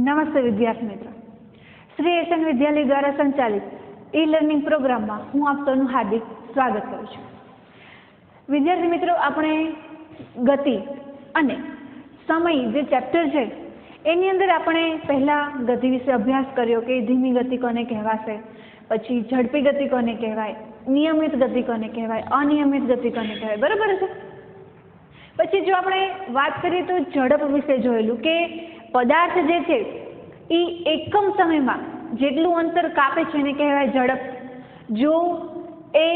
નમસ્તે વિદ્યાર્થી મિત્રો, શ્રી એશિયન વિદ્યાલય દ્વારા સંચાલિત ઈ લર્નિંગ પ્રોગ્રામમાં હું આપ સૌનું હાર્દિક સ્વાગત કરું છું. વિદ્યાર્થી મિત્રો, આપણે ગતિ અને સમય જે ચેપ્ટર છે એની અંદર આપણે પહેલા ગતિ વિશે અભ્યાસ કર્યો કે ધીમી ગતિ કોને કહેવાશે, પછી ઝડપી ગતિ કોને કહેવાય, નિયમિત ગતિ કોને કહેવાય, અનિયમિત ગતિ કોને કહેવાય, બરાબર છે. પછી જો આપણે વાત કરીએ તો ઝડપ વિશે જોયેલું કે પદાર્થ જે છે એ એકમ સમયમાં જેટલું અંતર કાપે છે એને કહેવાય ઝડપ. જો એ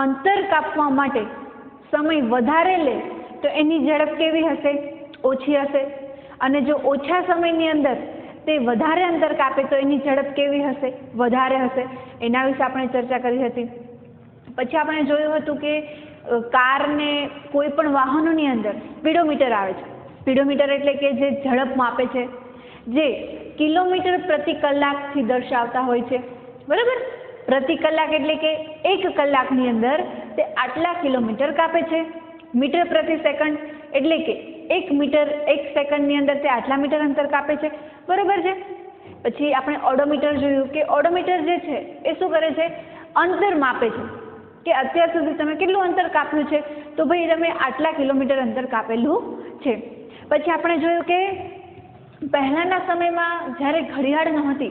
અંતર કાપવા માટે સમય વધારે લે તો એની ઝડપ કેવી હશે? ઓછી હશે. અને જો ઓછા સમયની અંદર તે વધારે અંતર કાપે તો એની ઝડપ કેવી હશે? વધારે હશે. એના વિશે આપણે ચર્ચા કરી હતી. પછી આપણે જોયું હતું કે કાર ને કોઈ પણ વાહનોની અંદર સ્પીડોમીટર આવે છે. સ્પીડોમીટર એટલે કે જે ઝડપ માપે છે, જે કિલોમીટર પ્રતિ કલાકથી દર્શાવતા હોય છે, બરાબર. પ્રતિ કલાક એટલે કે એક કલાકની અંદર તે આટલા કિલોમીટર કાપે છે. મીટર પ્રતિ સેકન્ડ એટલે કે એક મીટર એક સેકન્ડની અંદર તે આટલા મીટર અંતર કાપે છે, બરાબર છે. પછી આપણે ઓડોમીટર જોયું કે ઓડોમીટર જે છે એ શું કરે છે? અંતર માપે છે કે અત્યાર સુધી તમે કેટલું અંતર કાપ્યું છે, તો ભાઈ તમે આટલા કિલોમીટર અંતર કાપેલું છે. પછી આપણે જોયું કે પહેલાંના સમયમાં જ્યારે ઘડિયાળ નહોતી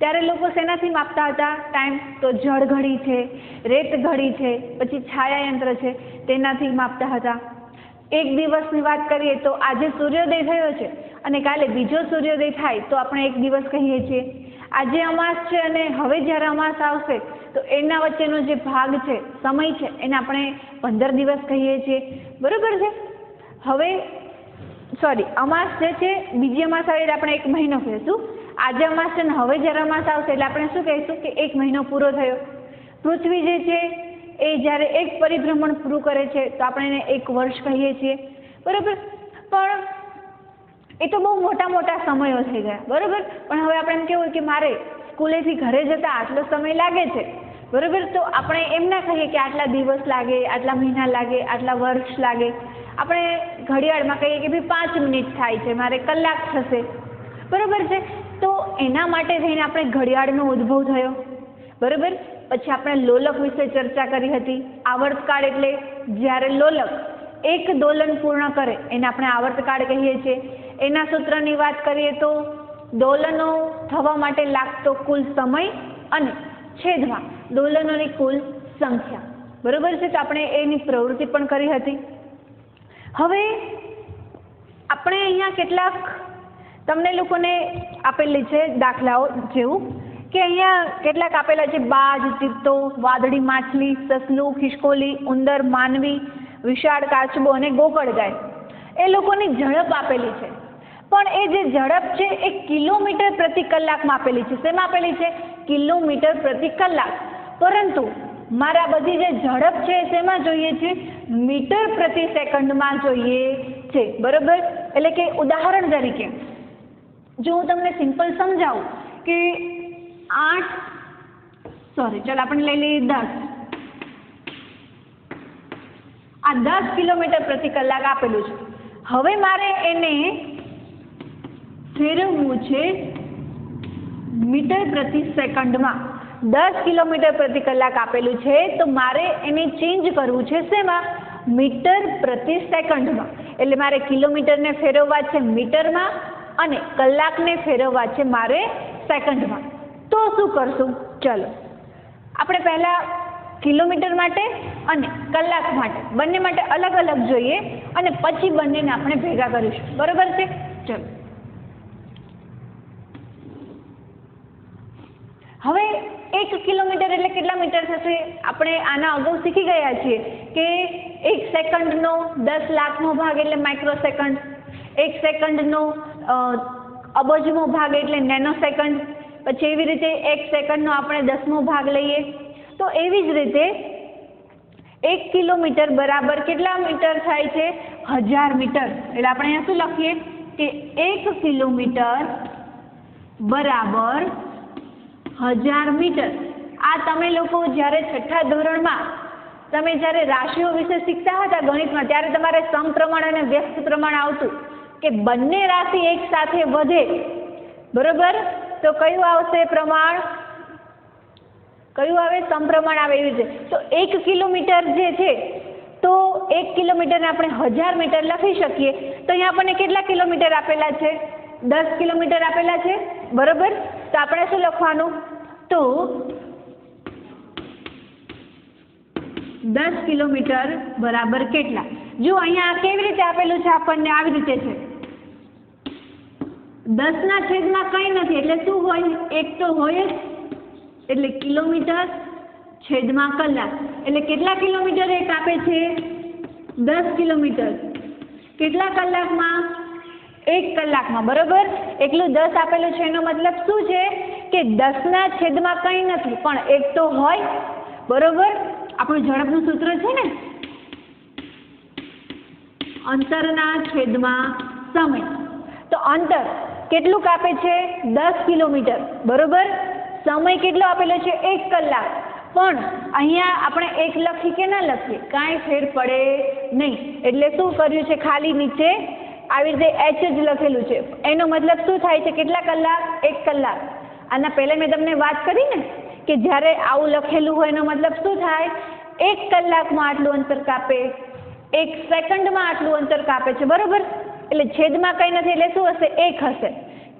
ત્યારે લોકો શેનાથી માપતા હતા ટાઈમ? તો જળ ઘડી છે, રેત ઘડી છે, પછી છાયાયંત્ર છે, તેનાથી માપતા હતા. એક દિવસની વાત કરીએ તો આજે સૂર્યોદય થયો છે અને કાલે બીજો સૂર્યોદય થાય તો આપણે એક દિવસ કહીએ છીએ. આજે અમાસ છે અને હવે જ્યારે અમાસ આવશે તો એના વચ્ચેનો જે ભાગ છે, સમય છે, એને આપણે 15 દિવસ કહીએ છીએ, બરાબર છે. હવે અમાસ જે છે બીજી અમાસ આવે એટલે આપણે 1 મહિનો કહીશું. આજે અમાસ છે ને હવે જ્યારે અમાસ આવશે એટલે આપણે શું કહીશું કે 1 મહિનો પૂરો થયો. પૃથ્વી જે છે એ જ્યારે એક પરિભ્રમણ પૂરું કરે છે તો આપણે એને 1 વર્ષ કહીએ છીએ, બરાબર. પણ એ તો બહુ મોટા મોટા સમયો થઈ ગયા, બરાબર. પણ હવે આપણે એમ કેવું કે મારે સ્કૂલેથી ઘરે જતા આટલો સમય લાગે છે, બરાબર. તો આપણે એમ ના કહીએ કે આટલા દિવસ લાગે, આટલા મહિના લાગે, આટલા વર્ષ લાગે. આપણે ઘડિયાળમાં કહીએ કે ભાઈ 5 મિનિટ થાય છે, મારે કલાક થશે, બરાબર છે. તો એના માટે થઈને આપણે ઘડિયાળનો ઉદ્ભવ થયો, બરાબર. પછી આપણે લોલક વિશે ચર્ચા કરી હતી. આવર્તકાળ એટલે જ્યારે લોલક એક દોલન પૂર્ણ કરે એને આપણે આવર્તકાળ કહીએ છીએ. એના સૂત્રની વાત કરીએ તો દોલનો થવા માટે લાગતો કુલ સમય અને છેદમાં દોલનોની કુલ સંખ્યા, બરાબર છે. તો આપણે એની પ્રવૃત્તિ પણ કરી હતી. હવે આપણે અહીંયા કેટલાક તમને લોકોને આપેલી છે દાખલાઓ, જેવું કે અહીંયા કેટલાક આપેલા છે: બાજ, ચિત્તો, વાદળી માછલી, સસલું, ખિસકોલી, ઉંદર, માનવી, વિશાળ કાચબો અને ગોકળગાય. એ લોકોની ઝડપ આપેલી છે, પણ એ જે ઝડપ છે એ કિલોમીટર પ્રતિ કલાકમાં આપેલી છે. શેમાં આપેલી છે? કિલોમીટર પ્રતિ કલાક. પરંતુ મારે આ બધી જે ઝડપ છે શેમાં જોઈએ છે? મીટર પ્રતિ સેકન્ડમાં જોઈએ છે, બરાબર. એટલે કે ઉદાહરણ તરીકે જો હું તમને સિમ્પલ સમજાવું કે ચાલો આપણે લઈ લઈએ 10. આ 10 કિલોમીટર પ્રતિ કલાક આપેલું છે. હવે મારે એને ફેરવવું છે મીટર પ્રતિ સેકન્ડમાં. 10 કિલોમીટર પ્રતિ કલાક આપેલું છે તો મારે એને ચેન્જ કરવું છે શેમાં? મીટર પ્રતિ સેકન્ડમાં. એટલે મારે કિલોમીટરને ફેરવવા છે મીટરમાં અને કલાકને ફેરવવા છે મારે સેકન્ડમાં. તો શું કરશું? ચલો આપણે પહેલા કિલોમીટર માટે અને કલાક માટે બંને માટે અલગ અલગ જોઈએ અને પછી બંનેને આપણે ભેગા કરીશું, બરાબર છે. ચલો હવે 1 કિલોમીટર એટલે કેટલા મીટર થશે? આપણે આના અગાઉ શીખી ગયા છીએ કે 1 સેકન્ડનો 10 લાખનો ભાગ એટલે માઇક્રો સેકન્ડ, 1 સેકન્ડનો અબજમો ભાગ એટલે નેનો સેકન્ડ. પછી એવી રીતે 1 સેકન્ડનો આપણે 10મો ભાગ લઈએ તો એવી જ રીતે 1 કિલોમીટર બરાબર કેટલા મીટર થાય છે? 1000 મીટર. એટલે આપણે અહીંયા શું લખીએ કે 1 કિલોમીટર બરાબર 1000 મીટર. આ તમે લોકો જ્યારે 6થા ધોરણમાં તમે જ્યારે રાશિઓ વિશે શીખતા હતા ગણિતમાં ત્યારે તમારે સમપ્રમાણ અને વ્યસ્ત પ્રમાણ આવતું કે બંને રાશિ એક સાથે વધે બરોબર, તો કયું આવશે પ્રમાણ? કયું આવે? સમપ્રમાણ આવે એવી રીતે. તો 1 કિલોમીટર જે છે તો 1 કિલોમીટરને આપણે 1000 મીટર લખી શકીએ. તો અહીંયા આપણને કેટલા કિલોમીટર આપેલા છે? 10 કિલોમીટર આપેલા છે. બરોબર, તો આપણે શું લખવાનું? તો 10 કિલોમીટર બરાબર કેટલા? જો અહીંયા કેવી રીતે આપેલું છે આપણને? આવી રીતે છે. 10 ના છેદમાં કંઈ નથી એટલે શું હોય? 1 તો હોય જ, એટલે કિલોમીટર છેદમાં કલાક. એટલે કેટલા કિલોમીટર એક આપે છે? 10 કિલોમીટર. કેટલા કલાકમાં? 1 કલાકમાં. બરોબર, એકલું 10 આપેલું છે એનો મતલબ શું છે કે 10 ના છેદમાં કંઈ નથી પણ 1 તો હોય. બરોબર, આપણું ઝડપનું સૂત્ર છે ને, અંતરના છેદમાં સમય. તો અંતર કેટલું કાપે છે? 10 કિલોમીટર. બરોબર, સમય કેટલો આપેલો છે? 1 કલાક. પણ અહીંયા આપણે 1 લખી કે ના લખીએ કાંઈ ફેર પડે નહીં. એટલે શું કર્યું છે? ખાલી નીચે આવી રીતે h જ લખેલું છે. એનો મતલબ શું થાય છે? કેટલા કલાક? 1 કલાક. આના પહેલાં મેં તમને વાત કરી ને કે જ્યારે આવું લખેલું હોય એનો મતલબ શું થાય? 1 કલાકમાં આટલું અંતર કાપે, 1 સેકન્ડમાં આટલું અંતર કાપે છે. બરોબર, એટલે છેદમાં કંઈ નથી એટલે શું હશે? 1 હશે.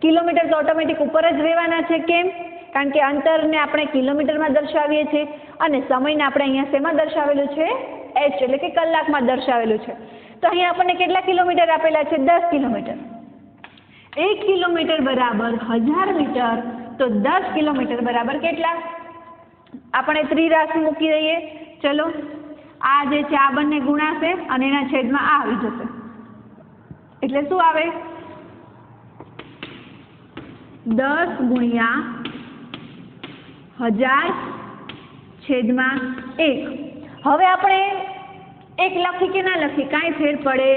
કિલોમીટર તો ઓટોમેટિક ઉપર જ રહેવાના છે. કેમ? કારણ કે અંતરને આપણે કિલોમીટરમાં દર્શાવીએ છીએ અને સમયને આપણે અહીંયા શેમાં દર્શાવેલું છે? h, એટલે કે કલાકમાં દર્શાવેલું છે. તો અહીંયા આપણને કેટલા કિલોમીટર આપેલા છે? 10 કિલોમીટર. 1 કિલોમીટર બરાબર 1000 મીટર. તો 10 કિલોમીટર બરાબર કેટલા? આપણે ત્રિરાશિ મૂકી દઈએ. ચલો, આ જે છે આ બંને ગુણાશે અને એના છેદમાં આ આવી જશે. એટલે શું આવે? 10 ગુણ્યા 1000 છેદમાં 1. હવે આપણે 1 લખી કે ના લખી કાંઈ ફેર પડે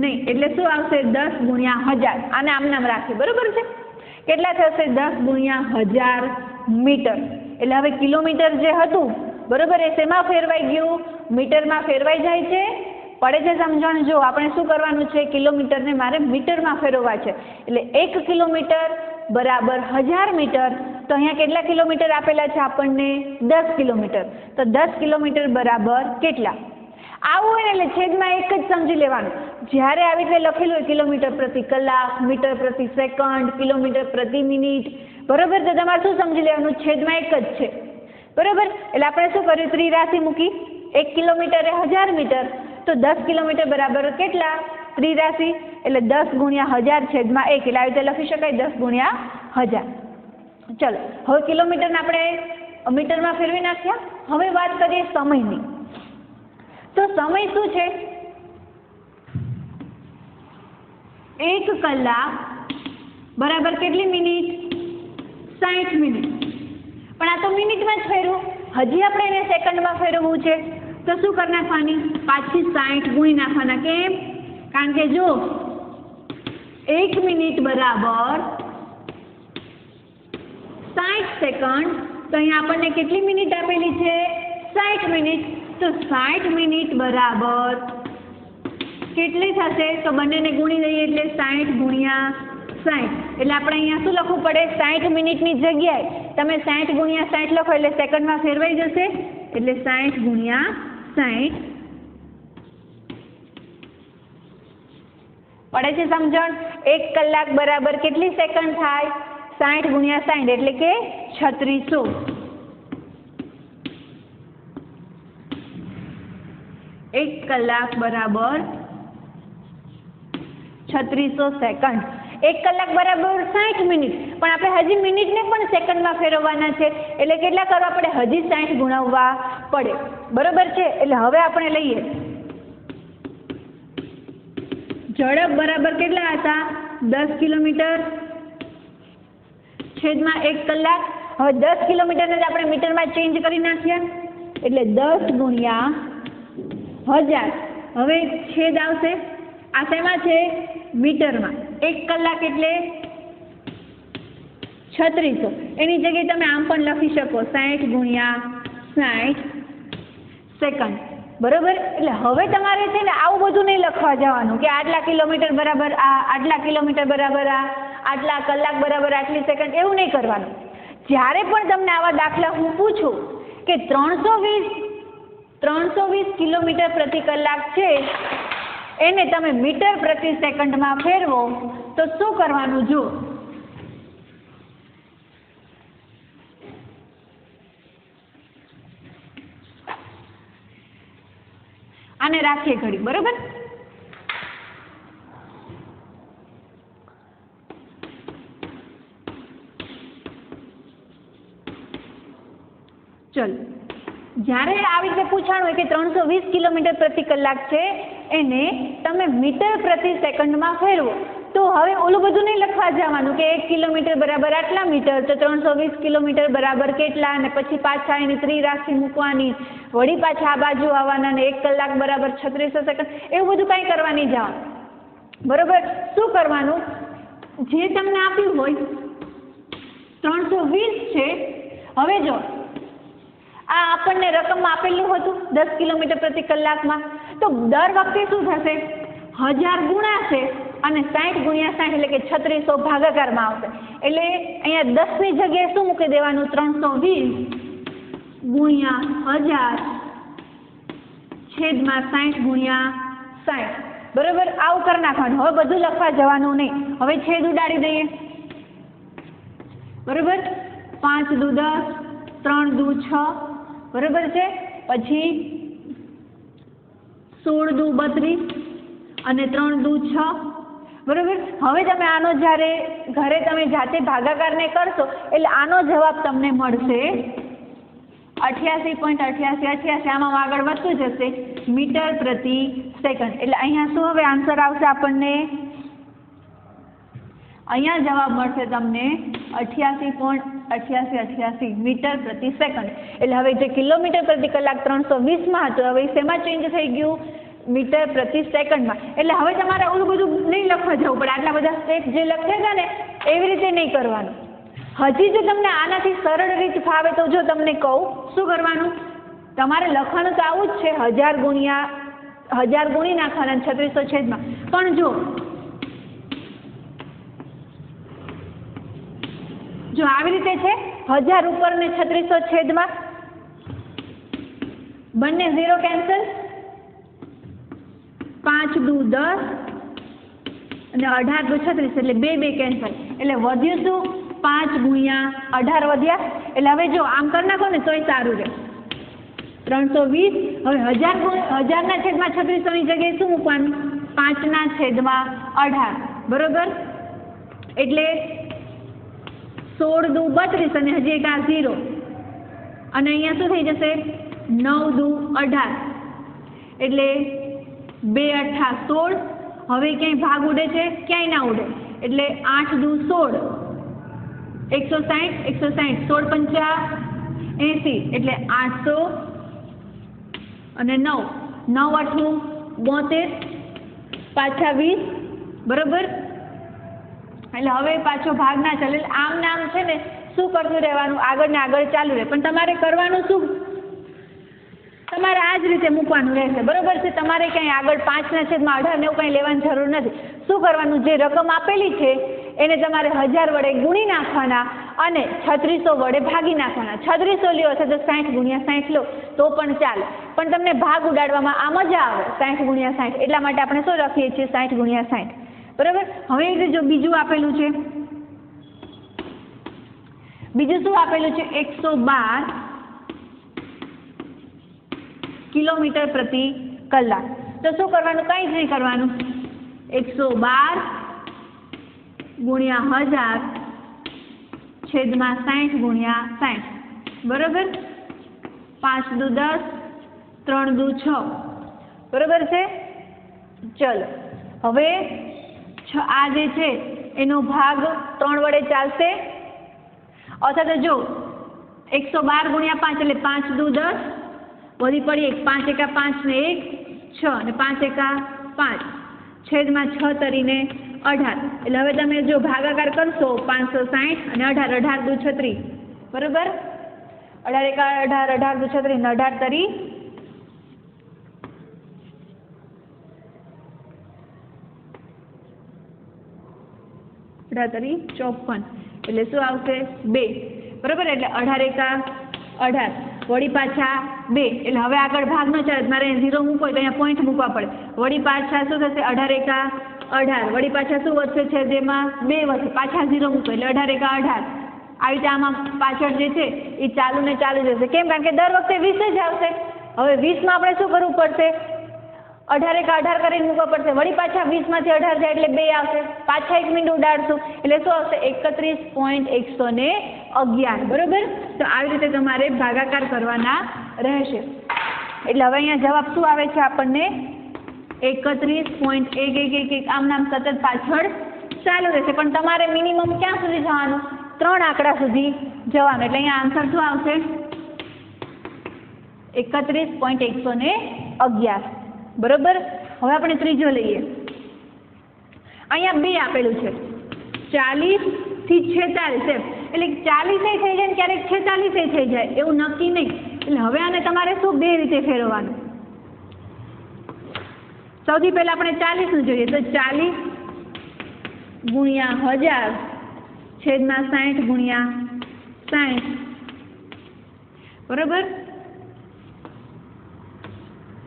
નહીં. એટલે શું આવશે? 10 ગુણ્યા 1000. આને આમ નામ રાખીએ. બરોબર છે. કેટલા થશે? 10 ગુણ્યા 1000 મીટર. એટલે હવે કિલોમીટર જે હતું બરોબર એ શેમાં ફેરવાઈ ગયું? મીટરમાં ફેરવાઈ જાય છે. પડે છે સમજણ? જો આપણે શું કરવાનું છે? કિલોમીટરને મારે મીટરમાં ફેરવવા છે. એટલે 1 કિલોમીટર બરાબર 1000 મીટર. તો અહીંયા કેટલા કિલોમીટર આપેલા છે આપણને? 10 કિલોમીટર. તો 10 કિલોમીટર બરાબર કેટલા? આવું હોય ને એટલે છેદમાં 1 જ સમજી લેવાનું. જ્યારે આવી રીતે લખેલું હોય કિલોમીટર પ્રતિ કલાક, મીટર પ્રતિ સેકન્ડ, કિલોમીટર પ્રતિ મિનિટ, બરોબર, તો તમારે શું સમજી લેવાનું? છેદમાં 1 જ છે. બરોબર, એટલે આપણે શું કર્યું? ત્રિરાશિ મૂકી. 1 કિલોમીટર એ 1000 મીટર. તો 10 કિલોમીટર બરાબર કેટલા? ત્રિરાશિ એટલે 10 ગુણ્યા 1000 છેદમાં 1. એટલે આવી રીતે લખી શકાય 10 ગુણ્યા 1000. ચલો, હવે કિલોમીટરને આપણે મીટરમાં ફેરવી નાખ્યા. હવે વાત કરીએ સમયની. તો સમય શું છે? 1 કલાક બરાબર કેટલી મિનિટ? 60 મિનિટ. પણ આ તો મિનિટમાં જ ફેરવું. હજી આપણે એને સેકન્ડમાં ફેરવવું છે. તો શું કરી નાખવાની? પાછી 60 ગુણી નાખવાના. કેમ? કારણ કે જો 1 મિનિટ બરાબર 60 સેકન્ડ. તો અહીંયા આપણને કેટલી મિનિટ આપેલી છે? 60 મિનિટ. તો 60 મિનિટ બરાબર કેટલી થશે? તો બંનેને ગુણી દઈએ એટલે 60 ગુણ્યા 60. એટલે આપણે અહીંયા શું લખવું પડે? 60 મિનિટની જગ્યાએ તમે 60 ગુણ્યા 60 લખો એટલે સેકન્ડમાં ફેરવાઈ જશે. એટલે 60 ગુણ્યા 60. પડે છે સમજણ? 1 કલાક બરાબર કેટલી સેકન્ડ થાય? 60 ગુણ્યા 60 એટલે કે 3600. 1 કલાક બરાબર 3600 સેકન્ડ. 1 કલાક બરાબર 60 મિનિટ. પણ આપણે હજી મિનિટને પણ સેકન્ડમાં ફેરવવાના છે. એટલે કેટલા કરવા પડે? હજી 60 ગુણાવવા પડે. બરોબર છે. એટલે હવે આપણે લઈએ ઝડપ બરાબર કેટલા હતા? 10 કિલોમીટર છેદમાં 1 કલાક. હવે 10 કિલોમીટરને જ આપણે મીટરમાં ચેન્જ કરી નાખ્યા. એટલે 10 ગુણ્યા 1000. હવે છેદ આવશે. આ શેમાં છે? મીટરમાં. 1 કલાક એટલે 3600. એની જગ્યાએ તમે આમ પણ લખી શકો 60 ગુણ્યા 60 સેકન્ડ. બરોબર. એટલે હવે તમારે છે ને આવું બધું નહીં લખવા જવાનું કે આટલા કિલોમીટર બરાબર આ, આટલા કિલોમીટર બરાબર આ, આટલા કલાક બરાબર આટલી સેકન્ડ, એવું નહીં કરવાનું. જ્યારે પણ તમને આવા દાખલા હું પૂછું કે 320 કિલોમીટર પ્રતિ કલાક છે એને તમે મીટર પ્રતિ સેકન્ડમાં ફેરવો તો શું કરવાનું જુઓ. આને રાખીએ ઘડી, બરોબર. ચલો, જ્યારે આવી રીતે પૂછાણું હોય કે 320 કિલોમીટર પ્રતિ કલાક છે એને તમે મીટર પ્રતિ સેકન્ડમાં ફેરવો, તો હવે ઓલું બધું નહીં લખવા જવાનું કે 1 કિલોમીટર બરાબર આટલા મીટર, તો 320 કિલોમીટર બરાબર કેટલા, અને પછી પાછા એની ત્રિરાશિ મૂકવાની, વળી પાછા આ બાજુ આવવાના, ને 1 કલાક બરાબર 3600 સેકન્ડ, એવું બધું કાંઈ કરવા નહીં જવાનું. બરોબર. શું કરવાનું, જે તમને આપ્યું હોય 320 છે, હવે જો આ આપણને રકમમાં આપેલું હતું 10 કિલોમીટર પ્રતિ કલાકમાં, તો દર વખતે શું થશે, 1000 ગુણાશે અને 60 ગુણ્યા 60 એટલે કે 3600 ભાગાકારમાં આવશે. એટલે અહીંયા 10 ની જગ્યાએ શું મૂકી દેવાનું, 320 ગુણ્યા 1000 છેદમાં 60 ગુણ્યા 60. બરોબર. આવું કરી નાખવાનું. હવે બધું લખવા જવાનું નહીં. હવે છેદ ઉડાડી દઈએ. બરોબર. 5 દુ 10, 3 દુ 6, બરોબર છે. પછી 16 દુ 32 અને 3 દુ 6, બરોબર. હવે તમે આનો જ્યારે ઘરે તમે જાતે ભાગાકારને કરશો એટલે આનો જવાબ તમને મળશે 88.88. આમાં આગળ વધતું જશે મીટર પ્રતિ સેકન્ડ. એટલે અહીંયા શું હવે આન્સર આવશે આપણને, અહીંયા જવાબ મળશે તમને 88.88 મીટર પ્રતિ સેકન્ડ. એટલે હવે જે કિલોમીટર પ્રતિ કલાક 320માં હતું, હવે શેમાં ચેન્જ થઈ ગયું, મીટર પ્રતિ સેકન્ડમાં. એટલે હવે તમારે ઓલું બધું નહીં લખવા જવું પડે. આટલા બધા સ્ટેપ જે લખ્યા હતા ને એવી રીતે નહીં કરવાનું. હજી જો તમને આનાથી સરળ રીત ફાવે તો જો તમને કહું શું કરવાનું, તમારે લખવાનું તો આવું જ છે, 1000 ગુણી નાખવાના 3600 છેદમાં. પણ જો આવી રીતે છે 1000 ઉપર ને 3600 છેદમાં, બંને 0 કેન્સલ, 5 દુ 10 અને 18 દુ 36 એટલે 2 કેન્સલ. એટલે વધ્યું શું, 5 ગુણ્યા 18 વધ્યા. એટલે હવે જો આમ કરી નાખો ને તોય સારું રહે. 320. હવે 1000 ના છેદમાં 3600 ની જગ્યાએ શું મૂકવાનું, 5 ના છેદમાં 18, બરોબર. એટલે 16 દુ 32 અને હજી એક આ 0 અને અહીંયા શું થઈ જશે 9 દુ 18 એટલે 2 8 16. હવે ક્યાંય ભાગ ઉડે છે, ક્યાંય ના ઉડે. એટલે 8 દુ 16, 160 16 પંચા 80 એટલે 800 અને 9 9 8 72 પાછા 20, બરોબર. એટલે હવે પાછો ભાગ ના ચાલે. આમ નામ છે ને શું કરતું રહેવાનું, આગળ ને આગળ ચાલુ રહે. પણ તમારે કરવાનું શું, તમારે આ જ રીતે મૂકવાનું રહેશે, બરોબર છે. તમારે ક્યાંય આગળ 5/18 ને એવું કંઈ લેવાની જરૂર નથી. શું કરવાનું, જે રકમ આપેલી છે એને તમારે 1000 વડે ગુણી નાખવાના અને 3600 વડે ભાગી નાખવાના. 3600 લ્યો છે તો 60 ગુણ્યા 60 લો તો પણ ચાલે, પણ તમને ભાગ ઉડાડવામાં આ મજા આવે 60 ગુણ્યા 60. એટલા માટે આપણે શું લખીએ છીએ 60 ગુણ્યા 60, બરોબર. હવે જો બીજું આપેલું છે, બીજું શું આપેલું છે, 112 કિલોમીટર પ્રતિ કલાક. તો શું કરવાનું, કંઈ જ નહીં કરવાનું, 112 ગુણ્યા 1000 છેદમાં 60 ગુણ્યા 60, બરોબર. 5 દુ 10, 3 દુ 6, બરોબર છે. ચલો હવે આ જે છે એનો ભાગ 3 વડે ચાલશે, અથવા તો જો 112 ગુણ્યા 5 એટલે 5 દુ 10 વધી પડી 5 એકા 5 ને 1 6 અને 5 એકા 5 છેદમાં 6 તરીને 18. એટલે હવે તમે જો ભાગાકાર કરશો 560 અને 18 18 દુ 36, બરોબર. 18 એકા 18 18 દુ 36 ને 18 તરી 3 54 એટલે શું આવશે 2 બરાબર એટલે 18 એકા 18 વળી પાછા 2 એટલે હવે આગળ ભાગ ન ચાલે મારે 0 મૂકવો હોય તો અહીંયા પોઈન્ટ મૂકવા પડે વળી પાછા શું થશે 18 એકા 18 વળી પાછા શું વધશે છે જેમાં 2 વધશે પાછા 0 મૂકો એટલે 18 એકા 18 આવી રીતે આમાં પાછળ જે છે એ ચાલુ ને ચાલુ જશે કેમ કારણ કે દર વખતે 20 જ આવશે હવે 20 માં આપણે શું કરવું પડશે 18 એકા 18 કરીને મૂકવા પડશે વળી પાછા 20 માંથી 18 જાય એટલે 2 આવશે પાછા 1 મિનિટ ઉડાડશું એટલે શું આવશે 31.111 બરોબર તો આવી રીતે તમારે ભાગાકાર કરવાના રહેશે એટલે હવે અહીંયા જવાબ શું આવે છે આપણને 31.1111 આમ નામ સતત પાછળ ચાલુ રહેશે પણ તમારે મિનિમમ ક્યાં સુધી જવાનું 3 આંકડા સુધી જવાનું એટલે અહીંયા આન્સર શું આવશે 31.111 બરોબર હવે આપણે ત્રીજો લઈએ અહીંયા 2 આપેલું છે 40 થી 46 એટલે 40 થઈ જાય ને ક્યારેક 46 થઈ જાય એવું નક્કી નહીં એટલે હવે આને તમારે શું 2 રીતે ફેરવવાનું સૌથી પહેલા આપણે 40 નું જોઈએ તો 40 ગુણ્યા 1000 છેદમાં 60 ગુણ્યા 60 બરોબર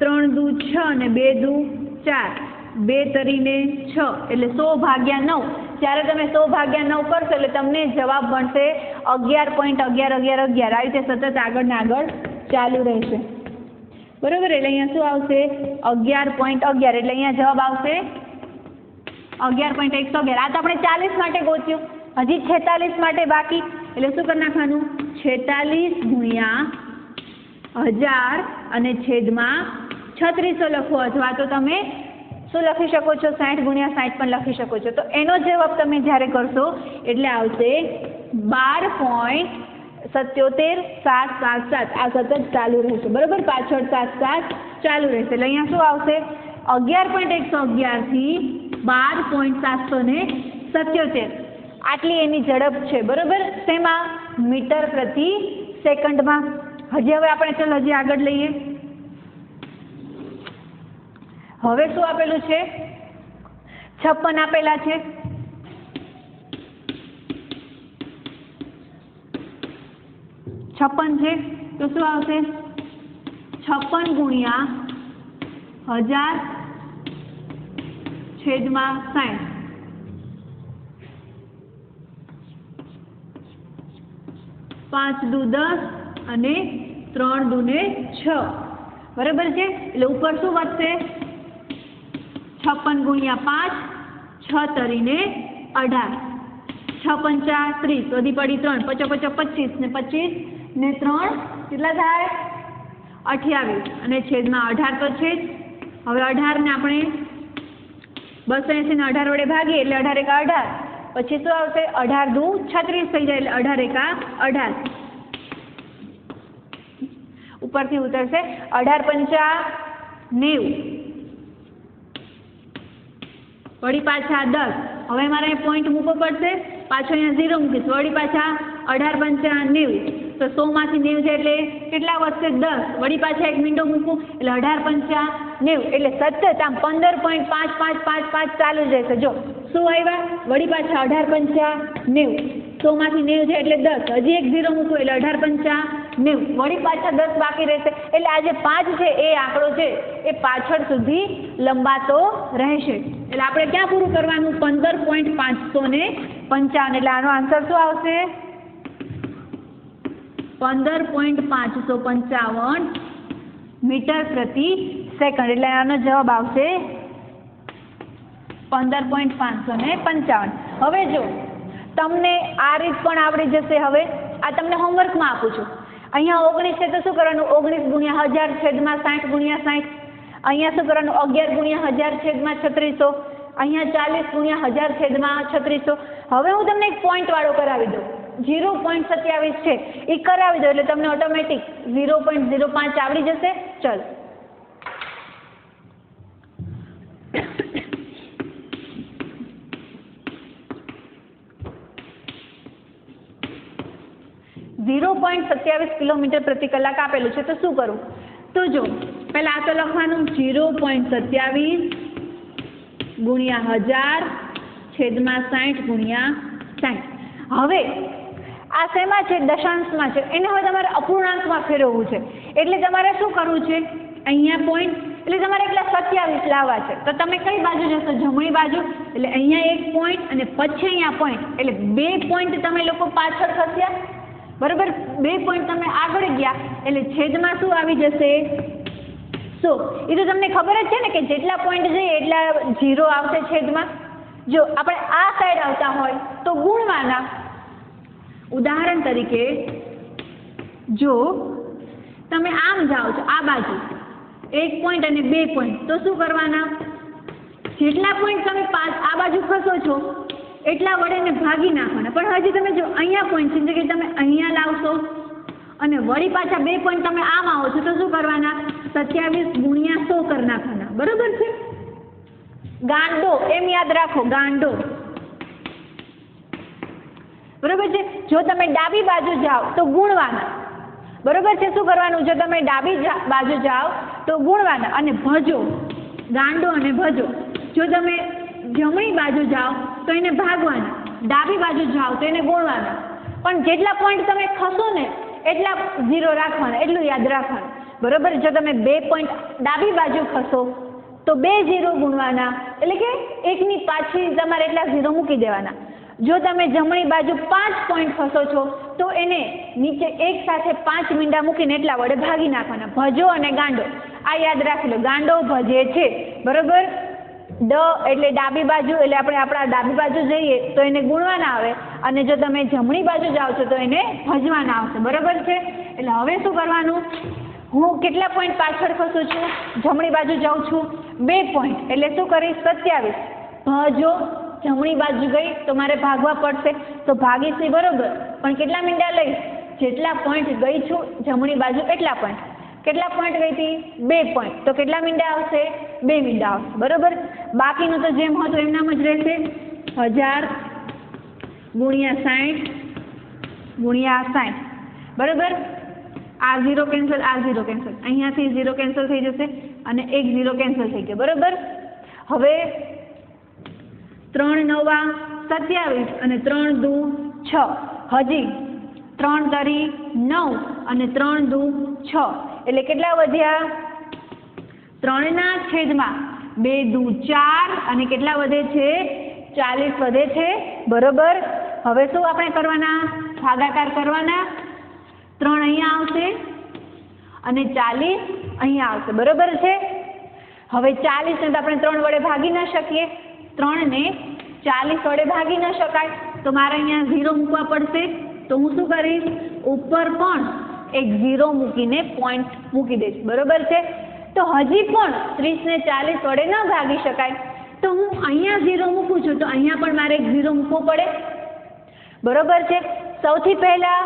3 દુ 6 અને 2 દુ 4 2 તરીને 6 એટલે 100 ભાગ્યા 9 જ્યારે તમે 100 ભાગ્યા 9 કરશો એટલે તમને જવાબ મળશે 11.1111 આ રીતે સતત આગળ ને આગળ ચાલુ રહેશે બરોબર એટલે અહીંયા શું આવશે 11.11 એટલે અહીંયા જવાબ આવશે 11.111 આ તો આપણે 40 માટે ગોત્યું હજી 46 માટે બાકી એટલે શું કરી નાખવાનું 46 ગુણ્યા 1000 અને છેદમાં 3600 લખો અથવા તો તમે શું લખી શકો છો 60 ગુણ્યા 60 પણ લખી શકો છો તો એનો જવાબ તમે જ્યારે કરશો એટલે આવશે 12.77777 આ સતત ચાલુ રહેશે બરોબર પાછળ 7 ચાલુ રહેશે એટલે અહીંયા શું આવશે 11.111 થી 12.777 આટલી એની ઝડપ છે બરોબર તેમાં મીટર પ્રતિ સેકન્ડમાં હજી હવે આપણે ચાલો હજી આગળ લઈએ હવે શું આપેલું છે 56 આપેલા છે 56 છે તો શું આવશે 56 ગુણ્યા 1000 છેદમાં 60 5 દુ 10 અને 3 દુ 6 બરાબર છે એટલે ઉપર શું વધશે 56 ગુણ્યા 5 6 તરીને 18 6 પંચા 30 વધી પડી 3 5 25 ને 25 ને 3 કેટલા થાય 28 અને છેદમાં 18 તો છે જ હવે 18 ને આપણે 280 ને 18 વડે ભાગીએ એટલે 18 એકા 18 પછી શું આવશે 18 દુ 36 થઈ જાય એટલે 18 એકા 18 ઉપરથી ઉતરશે 18 પંચા 90 વળી પાછા 10 હવે મારે પોઈન્ટ મૂકવો પડશે પાછો અહીંયા 0 મૂકીશ વળી પાછા 18 પંચા 90 તો 100 માંથી 90 છે એટલે કેટલા વધશે 10 વળી પાછા 1 મિનિટો મૂકું એટલે 18 પંચા 90 એટલે સતત આમ 15.5555 ચાલુ રહેશે જો શું આવ્યા વળી પાછા 18 પંચા 90 100 માંથી 90 છે એટલે 10 હજી 1 0 મૂકું એટલે 18 પંચા 90 વળી પાછા 10 બાકી રહેશે એટલે આ જે 5 છે એ આંકડો છે એ પાછળ સુધી લંબાતો રહેશે એટલે આપણે ક્યાં પૂરું કરવાનું 15.555 એટલે આનો આન્સર શું આવશે 15.555 મીટર પ્રતિ સેકન્ડ એટલે આનો જવાબ આવશે 15.555 હવે જો તમને આ રીત પણ આવડી જશે હવે આ તમને હોમવર્કમાં આપું છું અહીંયા 19 છે તો શું કરવાનું 19 ગુણ્યા 1000 છેદમાં 60 ગુણ્યા 60 અહીંયા શું કરવાનું 11 ગુણ્યા 1000 છેદમાં 3600 અહીંયા 40 ગુણ્યા 1000 છેદમાં 3600 હવે હું તમને એક પોઈન્ટ વાળો કરાવી દઉં 0.27 છે એ કરાવી દો એટલે તમને ઓટોમેટિક 0.05 આવડી જશે ચલો 0.27 કિલોમીટર પ્રતિ કલાક આપેલું છે તો શું કરું તો જો પહેલા આ તો લખવાનું 0.27 ગુણ્યા 1000 છેદમાં 60 ગુણ્યા 60। હવે આ શેમાં છે? દશાંશમાં છે। એને હવે તમારે અપૂર્ણાંકમાં ફેરવવું છે, એટલે તમારે શું કરવું છે? અહીંયા પોઈન્ટ, એટલે તમારે એકલા 27 લાવવા છે। તો તમે કઈ બાજુ જશો? જમણી બાજુ। એટલે અહીંયા એક પોઈન્ટ અને પછી અહીંયા પોઈન્ટ, એટલે 2 પોઈન્ટ તમે લોકો પાછળ ખસ્યા, બરોબર? 2 પોઈન્ટ તમે આગળ ગયા, એટલે છેદમાં શું આવી જશે? 100। એ તો તમને ખબર જ છે ને કે જેટલા પોઈન્ટ જઈએ એટલા 0 આવશે છેદમાં। જો આપણે આ સાઈડ આવતા હોય તો ગુણવાના। ઉદાહરણ તરીકે જો તમે આમ જાઓ છો આ બાજુ 1 પોઈન્ટ અને 2 પોઈન્ટ, તો શું કરવાના? જેટલા પોઈન્ટ તમે આ બાજુ ખસો છો એટલા વડે ને ભાગી નાખવાના। પણ હજી તમે જો અહીંયા પોઈન્ટ છે કે તમે અહીંયા લાવશો અને વળી પાછા 2 પોઈન્ટ તમે આમ આવો છો તો શું કરવાના? 27 ગુણ્યા 100 કરી નાખવાના, બરોબર છે? ગાંડો એમ યાદ રાખો, ગાંડો, બરોબર છે? જો તમે ડાબી બાજુ જાઓ તો ગુણવાના, બરોબર છે? શું કરવાનું? જો તમે ડાબી બાજુ જાઓ તો ગુણવાના અને ભજો, ગાંડો અને ભજો। જો તમે જમણી બાજુ જાઓ તો એને ભાગવાના, ડાબી બાજુ જાઓ તો એને ગુણવાના। પણ જેટલા પોઈન્ટ તમે ખસો ને એટલા 0 રાખવાના, એટલું યાદ રાખવાનું, બરોબર? જો તમે 2 પોઈન્ટ ડાબી બાજુ ખસો તો 2 0 ગુણવાના, એટલે કે એકની પાછી તમારે એટલા 0 મૂકી દેવાના। જો તમે જમણી બાજુ 5 પોઈન્ટ ખસો છો તો એને નીચે એક સાથે 5 મીંડા મૂકીને એટલા વડે ભાગી નાખવાના। ભજો અને ગાંડો આ યાદ રાખી લો, ગાંડો ભજે છે, બરોબર? ડ એટલે ડાબી બાજુ, એટલે આપણે આપણા ડાબી બાજુ જઈએ તો એને ગુણવાના આવે, અને જો તમે જમણી બાજુ જાઓ છો તો એને ભજવાના આવશે, બરોબર છે? એટલે હવે શું કરવાનું? હું કેટલા પોઈન્ટ પાછળ ખસું છું? જમણી બાજુ જાઉં છું 2 પોઈન્ટ, એટલે શું કરીશ? 27 ભજો, જમણી બાજુ ગઈ તો મારે ભાગવા પડશે તો ભાગીશ, બરોબર? પણ કેટલા મીંડા લઈશ? જેટલા પોઈન્ટ ગઈ છું જમણી બાજુ એટલા પોઈન્ટ। કેટલા પોઈન્ટ ગઈ હતી? 2 પોઈન્ટ, તો કેટલા મીંડા આવશે? 2 મીંડા આવશે, બરોબર? બાકીનું તો જેમ હતું એમનામ જ રહેશે। 1000 ગુણ્યા 60 ગુણ્યા 60, બરોબર? આ 0 કેન્સલ, આ 0 કેન્સલ, અહીંયાથી 0 કેન્સલ થઈ જશે અને એક 0 કેન્સલ થઈ ગયો, બરોબર? હવે 3 9 27 અને 3 2 6, હજી 3 તરી 9 અને 3 2 6, એટલે કેટલા વધ્યા? 3 ના છેદમાં 2 2 4 અને કેટલા વધે છે? 40 વધે છે, બરોબર? હવે શું આપણે કરવાના? ભાગાકાર કરવાના। 3 અહીંયા આવશે અને 40 અહીંયા આવશે, બરોબર છે? હવે 40 ને તો આપણે 3 વડે ભાગી ન શકીએ, 3 ને 40 વડે ભાગી ન શકાય, તો મારે અહીંયા 0 મૂકવા પડશે। તો હું શું કરીશ? ઉપર પણ એક 0 મૂકીને પોઈન્ટ મૂકી દઈશ, બરોબર છે? તો હજી પણ 30 ને 40 વડે ન ભાગી શકાય, તો હું અહીંયા 0 મૂકું છું તો અહીંયા પણ મારે એક 0 મૂકવો પડે, બરોબર છે? સૌથી પહેલા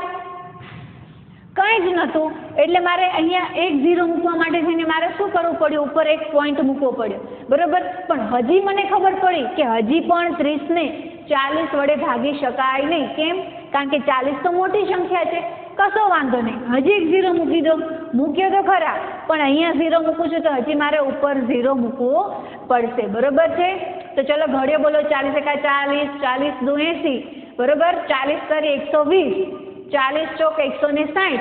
કંઈ જ નહોતું એટલે મારે અહીંયા એક 0 મૂકવા માટે થઈને મારે શું કરવું પડ્યું? ઉપર એક પોઈન્ટ મૂકવો પડ્યો, બરોબર? પણ હજી મને ખબર પડી કે હજી પણ 30 ને 40 વડે ભાગી શકાય નહીં। કેમ? કારણ કે 40 તો મોટી સંખ્યા છે, કશો વાંધો નહીં, હજી એક 0 મૂકી દો। મૂક્યો તો ખરા, પણ અહીંયા 0 મૂકું છું તો હજી મારે ઉપર 0 મૂકવો પડશે, બરોબર છે? તો ચલો ઘડિયો બોલો, 40 × 40, 40 × 80, બરોબર? 40 કરી 120, 40 ચોક 160,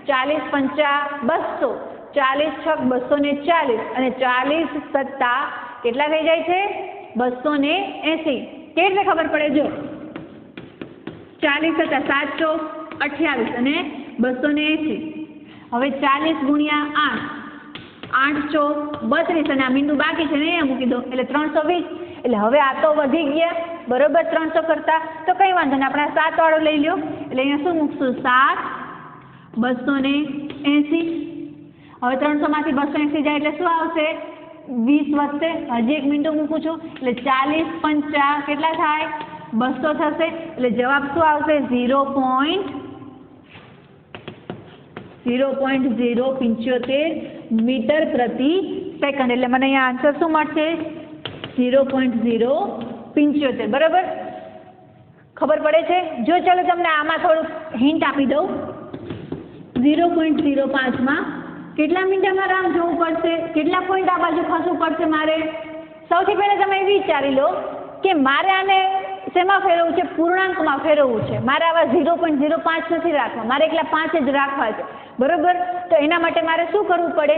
40 પંચા 200, 40 છક 240 અને 40 સત્તા કેટલા થઈ જાય છે? 280। કેવી રીતે ખબર પડે? જો 40 સત્તા 7 ચોક 28 અને 280। હવે 40 ગુણ્યા 8, 8 ચોક 32 અને આ મીંડું બાકી છે ને અહીંયા મૂકી દો એટલે 320। એટલે હવે આ તો વધી ગયા, બરોબર? 300 કરતા તો કંઈ વાંધો નહીં, આપણે 7 વાળો લઈ લ્યો, એટલે અહીંયા શું મૂકશું? 7 280। હવે 300 માંથી 280 જાય એટલે શું આવશે? 20 વધશે, હજી એક મીંડું મૂકું છું એટલે 40 પંચા કેટલા થાય? 200 થશે, એટલે જવાબ શું આવશે? 0.075 મીટર પ્રતિ સેકન્ડ। એટલે મને અહીંયા આન્સર શું મળશે? 0.075, બરાબર? ખબર પડે છે? જો ચાલો તમને આમાં થોડુંક હિન્ટ આપી દઉં, 0.05 માં કેટલા મિનિટમાં રામ જવું પડશે? કેટલા પોઈન્ટ આ બાજુ ખસવું પડશે મારે? સૌથી પહેલા તમે વિચારી લો કે મારે આને શેમાં ફેરવવું છે, પૂર્ણાંકમાં ફેરવવું છે, મારે આવા 0.05 નથી રાખવા, મારે એકલા 5 જ રાખવા છે, બરોબર। તો એના માટે મારે શું કરવું પડે,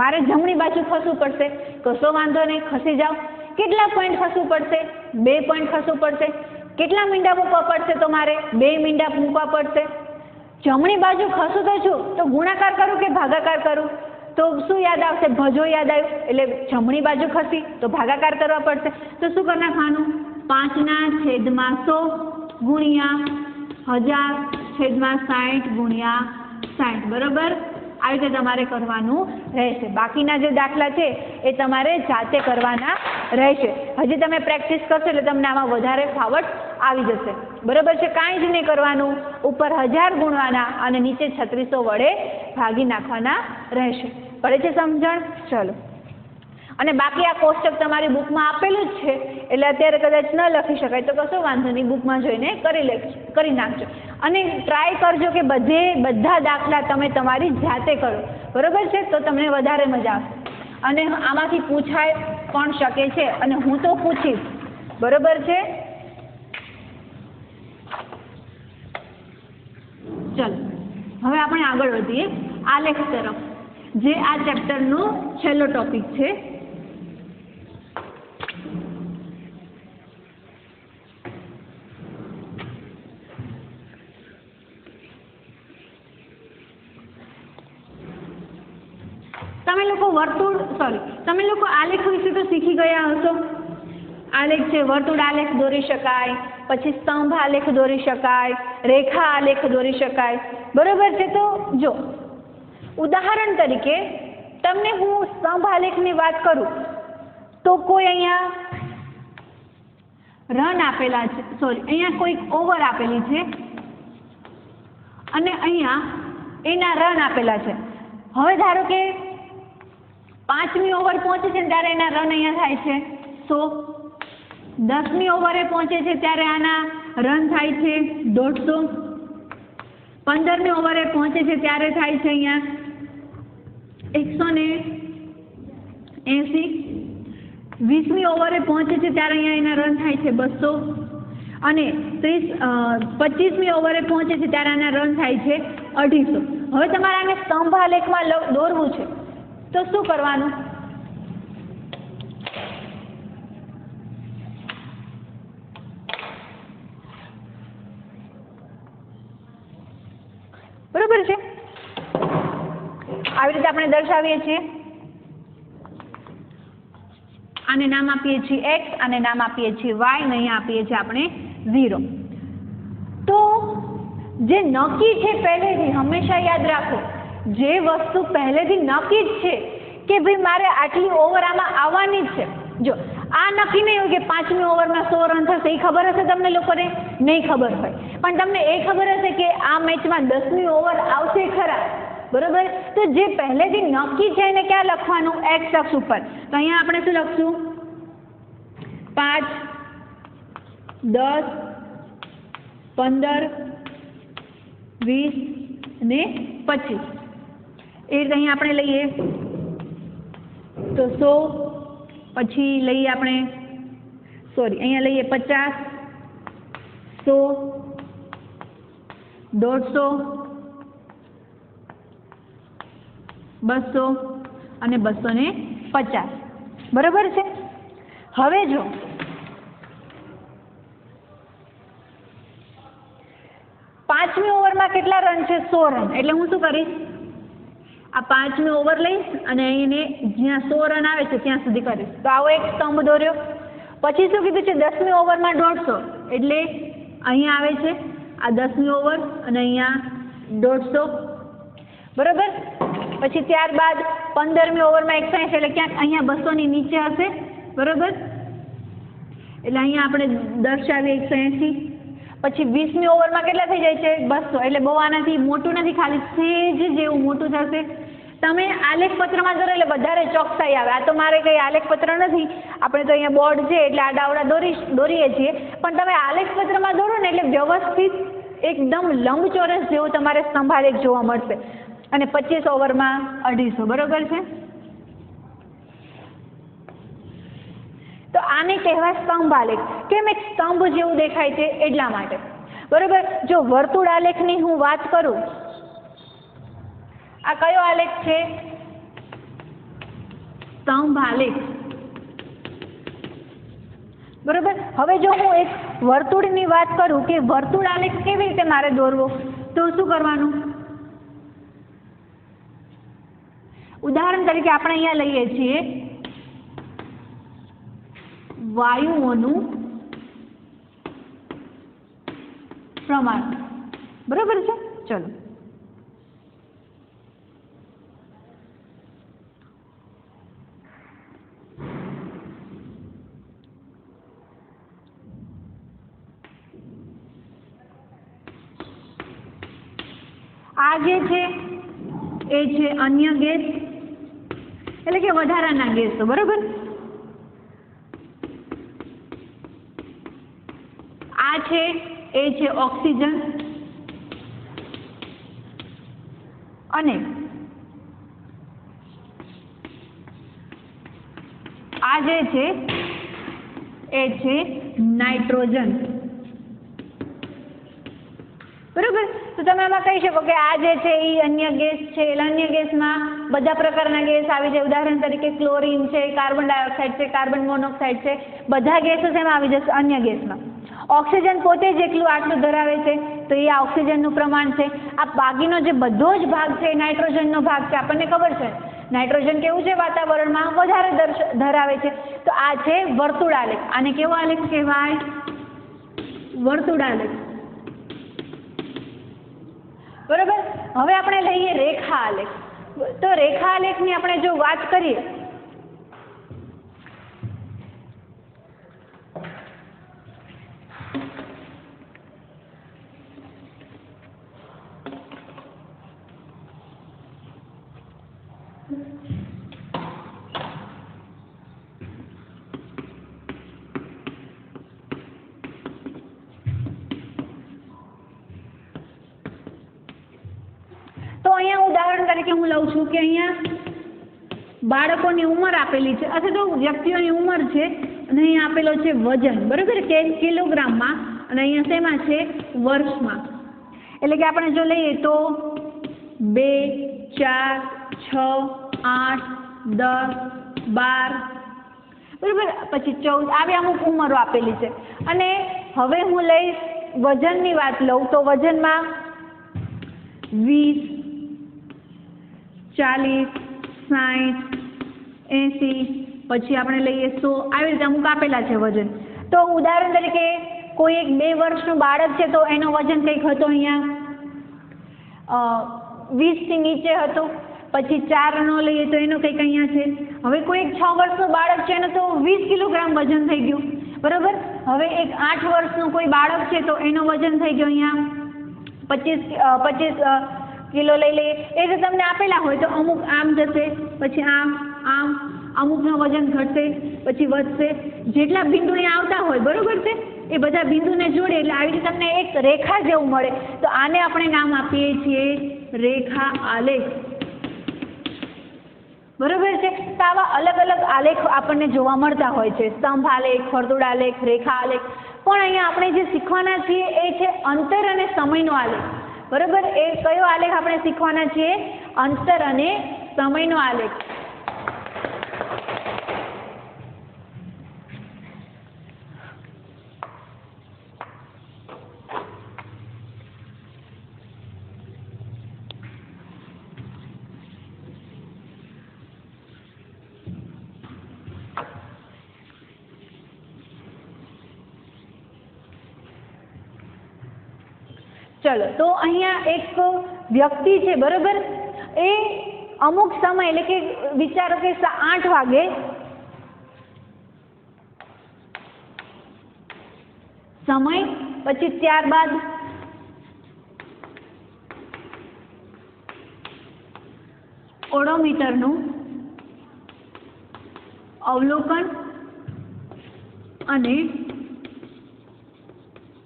મારે જમણી બાજુ ખસવું પડશે। કશો વાંધો નહીં, ખસી જાઓ। કેટલા પોઈન્ટ ખસવું પડશે, 2 પોઈન્ટ ખસવું પડશે। કેટલા મીંડા મૂકવા પડશે, તો મારે 2 મીંડા મૂકવા પડશે। જમણી બાજુ ખસું તો છું, તો ગુણાકાર કરું કે ભાગાકાર કરું, તો શું યાદ આવશે, ભજો યાદ આવ્યું, એટલે જમણી બાજુ ખસી તો ભાગાકાર કરવા પડશે। તો શું કરી નાખવાનું, 5/100 ગુણ્યા 1000/60 ગુણ્યા 60, બરોબર। આવી રીતે તમારે કરવાનું રહેશે। બાકીના જે દાખલા છે એ તમારે જાતે કરવાના રહેશે। હજી તમે પ્રેક્ટિસ કરશો એટલે તમને આમાં વધારે ફાવટ આવી જશે, બરોબર છે। કાંઈ જ નહીં કરવાનું, ઉપર 1000 ગુણવાના અને નીચે 3600 વડે ભાગી નાખવાના રહેશે। પડે છે સમજણ? ચલો, અને બાકી આ કોષ્ટક તમારી બુકમાં આપેલું જ છે, એટલે અત્યારે કદાચ ન લખી શકાય તો કશો વાંધો નહીં, બુકમાં જોઈને કરી નાખજો। અને ટ્રાય કરજો કે બધા દાખલા તમે તમારી જાતે કરો, બરોબર છે, તો તમને વધારે મજા આવશે। અને આમાંથી પૂછાય પણ શકે છે, અને હું તો પૂછીશ, બરોબર છે। ચલો, હવે આપણે આગળ વધીએ આલેખ તરફ, જે આ ચેપ્ટરનો છેલ્લો ટોપિક છે। તમે લોકો આલેખ વિશે તો શીખી ગયા હશો। આલેખ છે, વર્તુળ આલેખ દોરી શકાય, પછી સ્તંભ આલેખ દોરી શકાય, રેખા આલેખ દોરી શકાય, બરોબર છે। તો જો ઉદાહરણ તરીકે તમને હું સ્તંભ આલેખની વાત કરું તો કોઈ અહીંયા રન આપેલા છે, અહીંયા કોઈક ઓવર આપેલી છે અને અહીંયા એના રન આપેલા છે। હવે ધારો કે 5મી ઓવર પહોંચે છે ત્યારે એના રન અહીંયા થાય છે 100, 10મી ઓવરે પહોંચે છે ત્યારે આના રન થાય છે 150, 15મી ઓવરે પહોંચે છે ત્યારે થાય છે અહીંયા 180, 20મી ઓવરે પહોંચે છે ત્યારે અહીંયા એના રન થાય છે 200 અને 25મી ઓવરે પહોંચે છે ત્યારે આના રન થાય છે 250। હવે તમારે આને સ્તંભ આલેખમાં દોરવું છે તો શું કરવાનું, બરોબર છે। આવી રીતે આપણે દર્શાવીએ છીએ। આને નામ આપીએ છીએ x, આને નામ આપીએ છીએ y, અને અહીંયા આપીએ છીએ આપણે 0। તો જે નક્કી છે પહેલેથી, હંમેશા યાદ રાખો, જે વસ્તુ પહેલેથી નક્કી જ છે કે ભાઈ મારે આટલી ઓવર આમાં આવવાની જ છે। જો આ નક્કી નહીં હોય કે 5મી ઓવરમાં 100 રન થશે, એ ખબર હશે તમને લોકોને? નહીં ખબર હોય, પણ તમને એ ખબર હશે કે આ મેચમાં 10મી ઓવર આવશે ખરા, બરોબર। તો જે પહેલેથી નક્કી છે એને ક્યાં લખવાનું, એક્સ અક્ષ ઉપર। તો અહીંયા આપણે શું લખશું, 5, 10, 15, 20 અને 25। એ રીતે અહીંયા આપણે લઈએ તો 100, પછી લઈએ આપણે અહીંયા લઈએ 50, 100, 150, 200 અને 250, બરોબર છે। હવે જો 5મી ઓવરમાં કેટલા રન છે, 100 રન, એટલે હું શું કરીશ, આ 5મી ઓવર લઈશ અને અહીંને જ્યાં 100 રન આવે છે ત્યાં સુધી કરીશ। તો આવો એક સ્તંભ દોર્યો। પછી શું કીધું છે, 10મી ઓવરમાં 150, એટલે અહીંયા આવે છે આ 10મી ઓવર અને અહીંયા 150, બરોબર। પછી ત્યારબાદ 15મી ઓવરમાં 180, એટલે ક્યાંક અહીંયા 200ની નીચે હશે, બરોબર, એટલે અહીંયા આપણે દર્શાવીએ 180। પછી 20મી ઓવરમાં કેટલા થઈ જાય છે, 200, એટલે બહુ આનાથી મોટું નથી, ખાલી સેજ જેવું મોટું થશે। તમે આલેખ પત્રમાં દોરો એટલે વધારે ચોકસાઈ આવે। આ તો મારે કંઈ આલેખ પત્ર નથી, આપણે તો અહીંયા બોર્ડ છે એટલે આડાવડા દોરીએ છીએ, પણ તમે આલેખ પત્રમાં દોરો ને એટલે વ્યવસ્થિત એકદમ લંબચોરસ જેવો તમારે સ્તંભ આલેખ જોવા મળશે। અને 25 ઓવરમાં 250, બરોબર છે। તો આને કહેવાય સ્તંભ આલેખ. કેમ? એક સ્તંભ જેવું દેખાય છે એટલા માટે. બરોબર. જો વર્તુળ આલેખની હું વાત કરું, આ કયો આલેખ છે? સ્તંભ આલેખ. બરોબર. હવે જો હું એક વર્તુળની વાત કરું કે વર્તુળ આલેખ કેવી રીતે મારે દોરવો, તો શું કરવાનું? ઉદાહરણ તરીકે આપણે અહીંયા લઈએ છીએ વાયુઓનું પ્રમાણ. બરોબર છે. ચલો, આ જે છે એ છે અન્ય ગેસ, એટલે કે વધારાના ગેસ. બરોબર. આ છે એ છે ઓક્સિજન, અને આ જે છે એ છે નાઇટ્રોજન. બરોબર. તો તમે આમાં કહી શકો કે આ જે છે એ અન્ય ગેસ છે, એટલે અન્ય ગેસમાં બધા પ્રકારના ગેસ આવી જાય. ઉદાહરણ તરીકે ક્લોરીન છે, કાર્બન ડાયોક્સાઇડ છે, કાર્બન મોનોક્સાઇડ છે, બધા ગેસો એમાં આવી જશે અન્ય ગેસમાં. ઓક્સિજન પોતે જ એકલું આટલું ધરાવે છે, તો એ આ ઓક્સિજનનું પ્રમાણ છે. આ બાકીનો જે બધો જ ભાગ છે એ નાઇટ્રોજનનો ભાગ છે. આપણને ખબર છે નાઇટ્રોજન કેવું છે, વાતાવરણમાં વધારે ધરાવે છે. તો આ છે વર્તુળ આલેખ. આને કેવો આલેખ કહેવાય? વર્તુળ આલેખ. બરોબર. હવે આપણે લઈએ રેખા આલેખ. તો રેખા આલેખની આપણે જો વાત કરીએ તો અહીંયા ઉદાહરણ તરીકે હું લઉં છું કે અહીંયા બાળકોની ઉંમર આપેલી છે, અથવા તો વ્યક્તિઓની ઉંમર છે, અને અહીંયા આપેલો છે વજન. બરોબર. કે કિલોગ્રામમાં, અને અહીંયા શેમાં છે? વર્ષમાં. એટલે કે આપણે જો લઈએ તો 2, 4, 6, 8, 10, 12, બરોબર, પછી 14 આવી અમુક ઉંમરો આપેલી છે. અને હવે હું લઈશ વજનની વાત લઉં તો વજનમાં 20, 40, 60, 80, પછી આપણે લઈએ 100, આવી રીતે અમુક આપેલા છે વજન. તો ઉદાહરણ તરીકે કોઈ એક 2 વર્ષનું બાળક છે તો એનો વજન કંઈક હતો અહીંયા 20 થી નીચે હતો. પછી 4 નો લઈએ તો એનો કંઈક અહીંયા છે. હવે કોઈ એક 6 વર્ષનું બાળક છે એનો તો 20 કિલોગ્રામ વજન થઈ ગયું. બરોબર. હવે એક 8 વર્ષનું કોઈ બાળક છે તો એનો વજન થઈ ગયો અહીંયા 25 કિલો લઈ લઈએ. એ રીતે તમને આપેલા હોય તો અમુક આમ જશે, પછી આમ આમ, અમુકનું વજન ઘટશે, પછી વધશે. જેટલા બિંદુ અહીંયા આવતા હોય, બરોબર છે, એ બધા બિંદુને જોડે એટલે આવી રીતે તમને એક રેખા જેવું મળે. તો આને આપણે નામ આપીએ છીએ રેખા આલેખ. બરોબર છે. તો આવા અલગ અલગ આલેખ આપણને જોવા મળતા હોય છે. સ્તંભ આલેખ, વર્તુળ આલેખ, રેખા આલેખ. પણ અહીંયા આપણે જે શીખવાના છીએ એ છે અંતર અને સમયનો આલેખ. બરોબર. એ કયો આલેખ આપણે શીખવાના છીએ? અંતર અને સમયનો આલેખ. ચલો, તો અહીંયા એક વ્યક્તિ છે, બરોબર, એ અમુક સમય એટલે કે વિચારો કે 8 વાગે સમય, પછી ત્યારબાદ ઓડોમીટરનું અવલોકન અને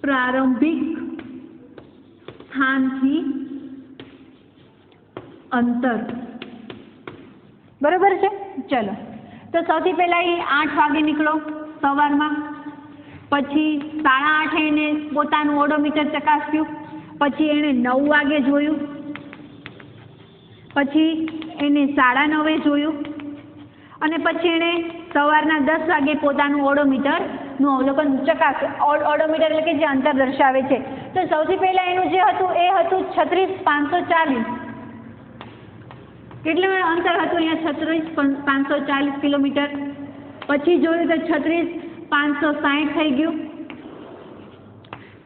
પ્રારંભિક સ્થાનથી અંતર. બરોબર છે. ચલો, તો સૌથી પહેલા એ 8 વાગે નીકળો, સવારમાં, પછી 8:30 એને પોતાનું ઓડોમીટર ચકાસ્યું, પછી એણે 9 વાગે જોયું, પછી એને 9:30 જોયું અને પછી એણે સવારના 10 વાગે પોતાનું ઓડોમીટરનું અવલોકન ચકાસ્યું. ઓડોમીટર એટલે કે જે અંતર દર્શાવે છે. તો સૌથી પહેલા એનું જે હતું એ હતું 36,540. કેટલું અંતર હતું અહીંયા? 36,540 કિલોમીટર. પછી જોયું તો 36,560 થઈ ગયું,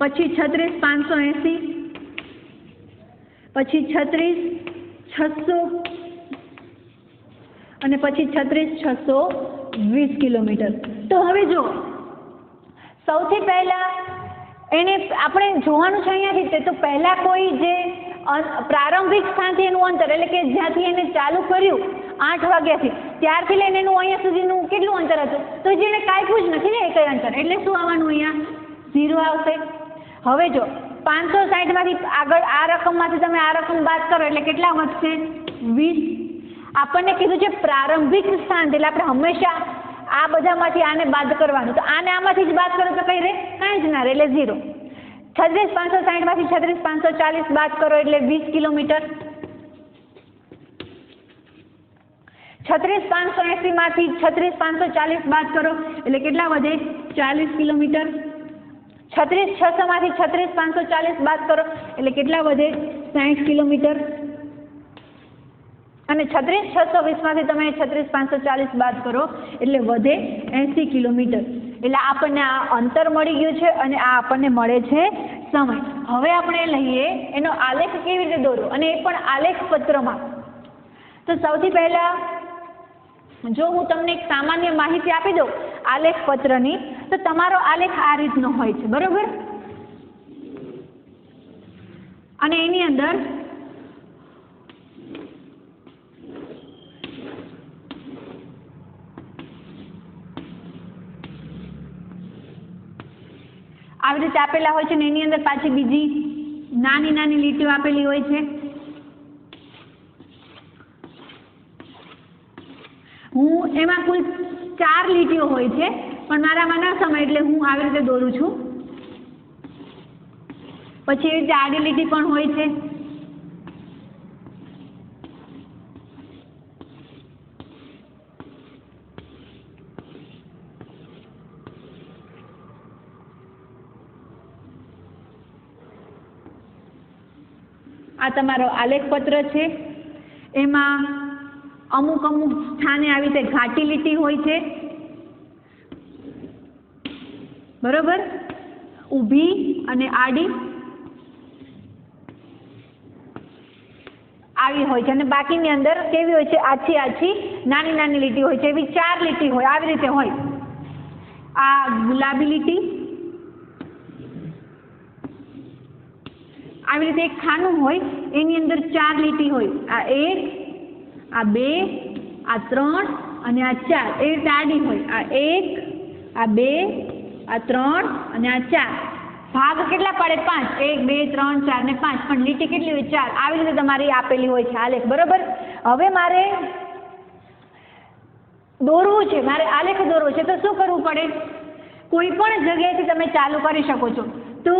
પછી 36,580, પછી 36,600 અને પછી 36,620 કિલોમીટર. તો હવે જો સૌથી પહેલા એને આપણે જોવાનું છે અહીંયાથી, તો પહેલા કોઈ જે પ્રારંભિક સ્થાનથી એનું અંતર એટલે કે જ્યાંથી એને ચાલુ કર્યું 8 વાગ્યાથી ત્યારથી લઈને એનું અહીંયા સુધીનું કેટલું અંતર હતું? તો જેને કાપ્યું જ નથી ને એ કઈ અંતર, એટલે શું આવવાનું? અહીંયા 0 આવશે. હવે જો 560 માંથી આગળ આ રકમમાંથી તમે આ રકમ બાદ કરો એટલે કેટલા વધશે? 20. આપણને કીધું છે પ્રારંભિક સ્થાન, એટલે આપણે હંમેશા આ બધામાંથી આને બાદ કરવાનું. તો આને આમાંથી જ બાદ કરો તો કઈ રહે? કાંઈ જ ના રહે, એટલે 0. 36,560 માંથી 36,540 બાદ કરો એટલે 20 કિલોમીટર. 36,580 માંથી 36,540 બાદ કરો એટલે કેટલા વધે? 40 કિલોમીટર. 36,600 માંથી 36,540 બાદ કરો એટલે કેટલા વધે? 60 કિલોમીટર. અને 36,620 માંથી તમે 36,540 બાદ કરો એટલે વધે 80 કિલોમીટર. એટલે આપણને આ અંતર મળી ગયું છે અને આ આપણને મળે છે સમય. હવે આપણે લઈએ એનો આલેખ કેવી રીતે દોરવો, અને એ પણ આલેખ પત્રમાં. તો સૌથી પહેલા જો હું તમને એક સામાન્ય માહિતી આપી દઉં આલેખ પત્રની, તો તમારો આલેખ આ રીતનો હોય છે, બરોબર? અને એની અંદર આવી રીતે આપેલા હોય છે ને એની અંદર પાછી બીજી નાની નાની લીટીઓ આપેલી હોય છે. હું એમાં કુલ 4 લીટીઓ હોય છે, પણ મારામાં ના સમય એટલે હું આવી રીતે દોરું છું. પછી એવી રીતે આડી લીટી પણ હોય છે. આ તમારો આલેખ પત્ર છે. એમાં અમુક અમુક સ્થાને આવી રીતે ઘાટી લીટી હોય છે, બરોબર? ઊભી અને આડી આવી હોય છે, અને બાકીની અંદર કેવી હોય છે? આછી આછી નાની નાની લીટી હોય છે. એવી 4 લીટી હોય, આવી રીતે હોય. આ ગુલાબી લીટી, આવી રીતે એક ખાનું હોય એની અંદર 4 લીટી હોય. આ 1, આ 2, આ 3 અને આ 4. એ રીતે આડી હોય. આ 1, આ 2, આ 3 અને આ 4. ભાગ કેટલા પડે? 5. 1, 2, 3, 4 ને 5. પણ લીટી કેટલી હોય? 4. આવી રીતે તમારી આપેલી હોય છે આલેખ, બરોબર? હવે મારે દોરવું છે, મારે આલેખ દોરવો છે, તો શું કરવું પડે? કોઈ પણ જગ્યાએથી તમે ચાલુ કરી શકો છો. તો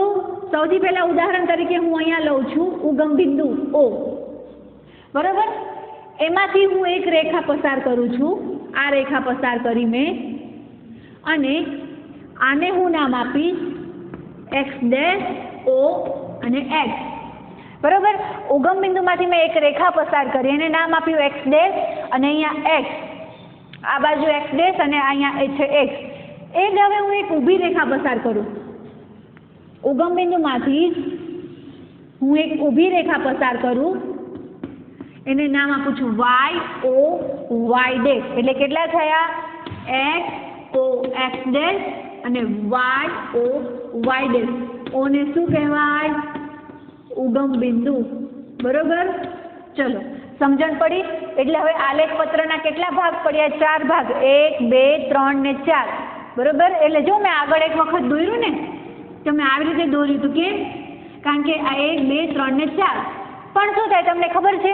સૌથી પહેલા ઉદાહરણ તરીકે હું અહીંયા લઉં છું ઉગમ બિંદુ O, બરોબર? એમાંથી હું એક રેખા પસાર કરું છું. આ રેખા પસાર કરી મેં, અને આને હું નામ આપીશ x ડેશ O અને x, બરોબર? ઉગમ બિંદુમાંથી મેં એક રેખા પસાર કરી, એને નામ આપ્યું x ડેશ, અને અહીંયા x, આ બાજુ x ડેશ અને અહીંયા છે x. એ જ હવે હું એક ઊભી રેખા પસાર કરું. ઉગમ બિંદુમાંથી હું એક ઊભી રેખા પસાર કરું, એને નામ આપું છું y o y ડેશ. એટલે કેટલા થયા? x o x ડેશ અને y o y dash. o ને શું કહેવાય? ઉગમ બિંદુ, બરોબર? ચલો, સમજણ પડી? એટલે હવે આલેખ પત્રના કેટલા ભાગ પડ્યા? 4 ભાગ. 1, 2, 3 ને 4, બરોબર? એટલે જો મેં આગળ એક વખત દોર્યું ને, તો મેં આવી રીતે દોર્યું હતું. કેમ? કારણ કે આ 1, 2, 3 ને 4. પણ શું થાય તમને ખબર છે?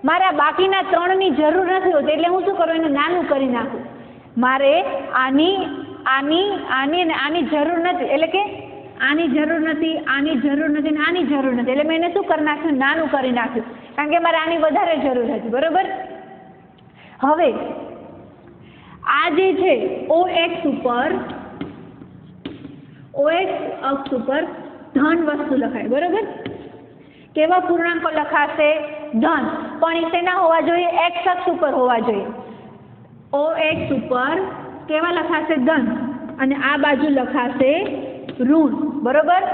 મારે બાકીના 3 ની જરૂર નથી હોતી, એટલે હું શું કરું? એને નાનું કરી નાખું. મારે આની આની આની અને આની જરૂર નથી, એટલે કે આની જરૂર નથી, આની જરૂર નથી ને આની જરૂર નથી, એટલે મેં એને શું કરી નાખ્યું, નાનું કરી નાખ્યું, કારણ કે મારે આની વધારે જરૂર હતી, બરોબર. હવે આ જે છે OX ઉપર, OX અક્ષ ઉપર ધન વસ્તુ લખાય, બરોબર. કેવા પૂર્ણાંકો લખાશે, ધન, પણ એ શેના હોવા જોઈએ, X અક્ષ ઉપર હોવા જોઈએ. OX ઉપર કેવા લખાશે, ધન, અને આ બાજુ લખાશે ઋણ, બરોબર.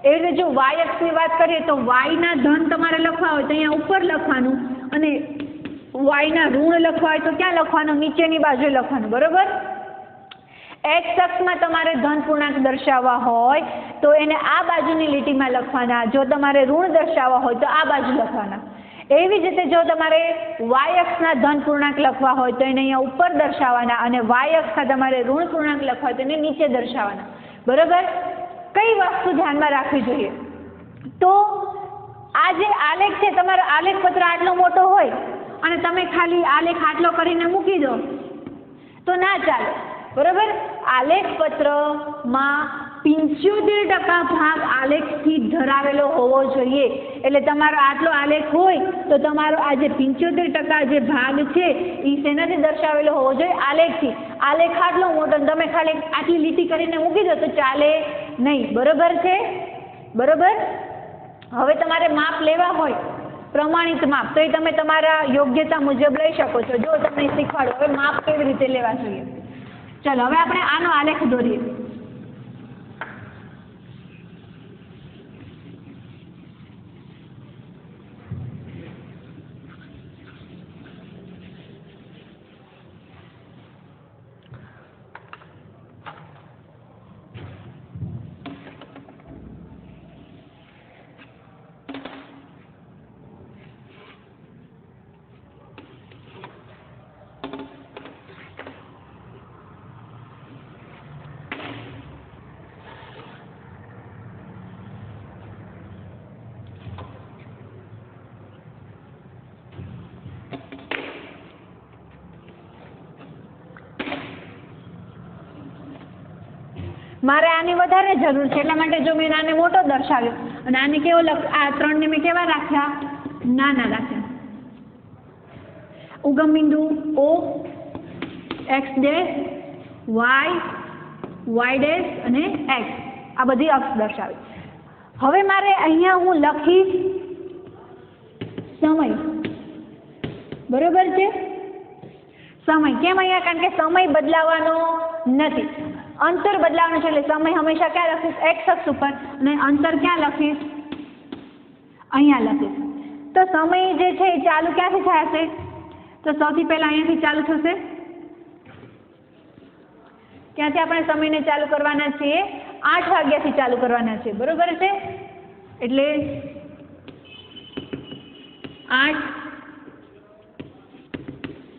એવી રીતે જો Y અક્ષની વાત કરીએ તો Y ના ધન તમારે લખવા હોય તો અહીંયા ઉપર લખવાનું, અને Y ના ઋણ લખવા હોય તો ક્યાં લખવાનું, નીચેની બાજુએ લખવાનું, બરોબર. X અક્ષમાં તમારે ધન પૂર્ણાંક દર્શાવવા હોય તો એને આ બાજુની લીટીમાં લખવાના, જો તમારે ઋણ દર્શાવવા હોય તો આ બાજુ લખવાના. એવી જ રીતે જો તમારે Y અક્ષના ધન પૂર્ણાંક લખવા હોય તો એને અહીંયા ઉપર દર્શાવવાના, અને Y અક્ષના તમારે ઋણ પૂર્ણાંક લખવા હોય તો એને નીચે દર્શાવવાના, બરોબર. કઈ વસ્તુ ધ્યાનમાં રાખવી જોઈએ, તો આ જે આલેખ છે, તમારો આલેખ પત્ર આટલો મોટો હોય અને તમે ખાલી આલેખ આટલો કરીને મૂકી દો તો ના ચાલે, બરોબર. આલેખ પત્રમાં 75% ભાગ આલેખથી ધરાવેલો હોવો જોઈએ. એટલે તમારો આટલો આલેખ હોય તો તમારો આ જે 75% જે ભાગ છે એ શેનાથી દર્શાવેલો હોવો જોઈએ, આલેખથી. આલેખ આટલો મોટો તમે ખાલી આટલી લીટી કરીને મૂકી દો તો ચાલે નહીં, બરોબર છે, બરોબર. હવે તમારે માપ લેવા હોય, પ્રમાણિત માપ, તો એ તમે તમારા યોગ્યતા મુજબ લઈ શકો છો. જો તમને શીખવાડો હવે માપ કેવી રીતે લેવા જોઈએ. ચલો હવે આપણે આનો આલેખ દોરીએ. મારે આની વધારે જરૂર છે એટલા માટે જો મેં આને મોટો દર્શાવ્યો, અને આને કેવો આ 3 ને મેં કેવા રાખ્યા, નાના રાખ્યા. ઉગમ બિંદુ O, X dash, Y dash અને X, આ બધી અક્ષ દર્શાવી. હવે મારે અહીંયા હું લખીશ સમય, બરોબર છે. સમય કેમ અહીંયા, કારણ કે સમય બદલાવાનો નથી, અંતર બદલાવાનું છે, એટલે સમય હંમેશા ક્યાં લખીશ, X અક્ષ ઉપર, અને અંતર ક્યાં લખીશ, અહીંયા લખીશ. તો સમય જે છે એ ચાલુ ક્યાંથી થશે, તો સૌથી પહેલા અહીંયાથી ચાલુ થશે. ક્યાંથી આપણે સમયને ચાલુ કરવાના છીએ, 8 વાગ્યાથી ચાલુ કરવાના છે, બરોબર છે. એટલે 8,